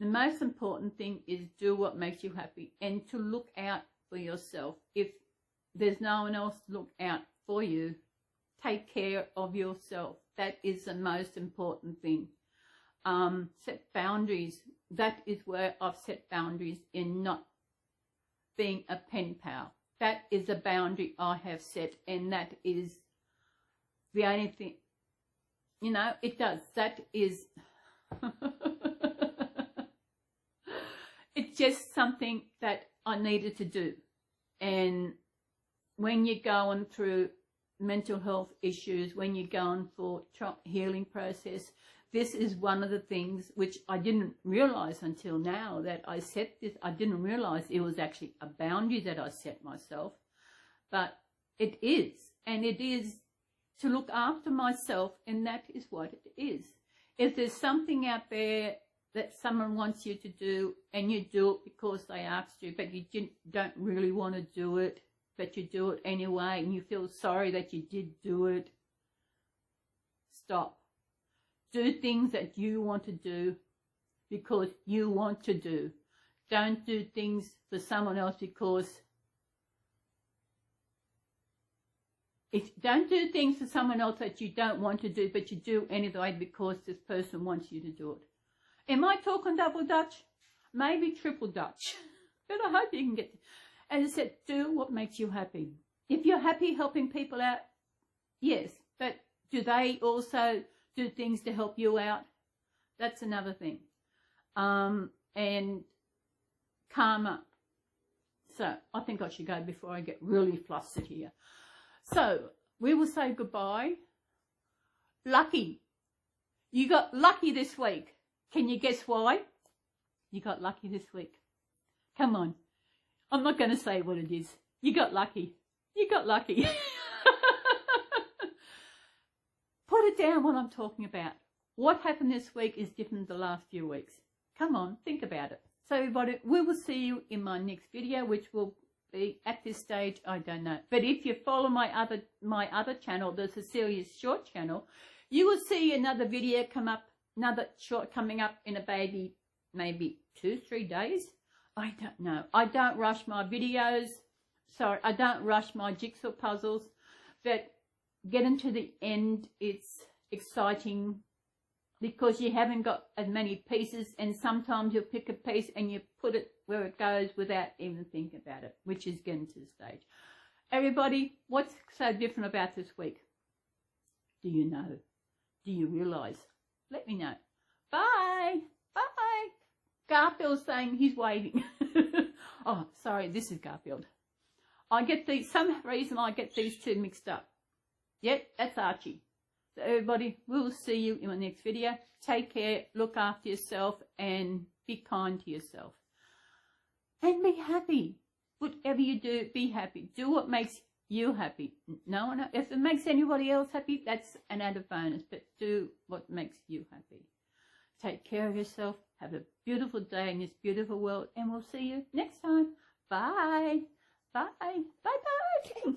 The most important thing is do what makes you happy and to look out for yourself. If there's no one else to look out for you, take care of yourself. That is the most important thing. Set boundaries. That is where I've set boundaries in not being a pen pal. That is a boundary I have set, and that is the only thing, you know, it does. That is, it's just something that I needed to do. And when you're going through mental health issues, when you're going for healing process, this is one of the things which I didn't realize until now that I set this. I didn't realize it was actually a boundary that I set myself, but it is, and it is to look after myself, and that is what it is. If there's something out there that someone wants you to do and you do it because they asked you, but you don't really want to do it, but you do it anyway and you feel sorry that you did do it, stop. Do things that you want to do because you want to do. Don't do things for someone else because don't do things for someone else that you don't want to do, but you do anyway because this person wants you to do it. Am I talking double Dutch? Maybe triple Dutch. But I hope you can get, as I said, do what makes you happy. If you're happy helping people out, yes, but do they also do things to help you out? That's another thing. And karma. So I think I should go before I get really flustered here. So we will say goodbye. Lucky. You got lucky this week. Can you guess why? You got lucky this week. Come on. I'm not going to say what it is. You got lucky. You got lucky. Put it down what I'm talking about. What happened this week is different than the last few weeks. Come on, think about it. So everybody, we will see you in my next video, which will be at this stage, I don't know. But if you follow my other channel, the Celi's short channel, you will see another video come up, another short coming up in maybe 2-3 days. I don't know. I don't rush my videos. Sorry, I don't rush my jigsaw puzzles. But getting to the end, it's exciting because you haven't got as many pieces, and sometimes you'll pick a piece and you put it where it goes without even thinking about it, which is getting to the stage. Everybody, what's so different about this week? Do you know? Do you realise? Let me know. Bye. Bye. Garfield's saying he's waving. Oh, sorry, this is Garfield. I get these, some reason I get these two mixed up. Yep, that's Archie. So everybody, we'll see you in my next video. Take care, look after yourself, and be kind to yourself. And be happy. Whatever you do, be happy. Do what makes you happy. No one, if it makes anybody else happy, that's an added bonus. But do what makes you happy. Take care of yourself. Have a beautiful day in this beautiful world. And we'll see you next time. Bye. Bye. Bye-bye.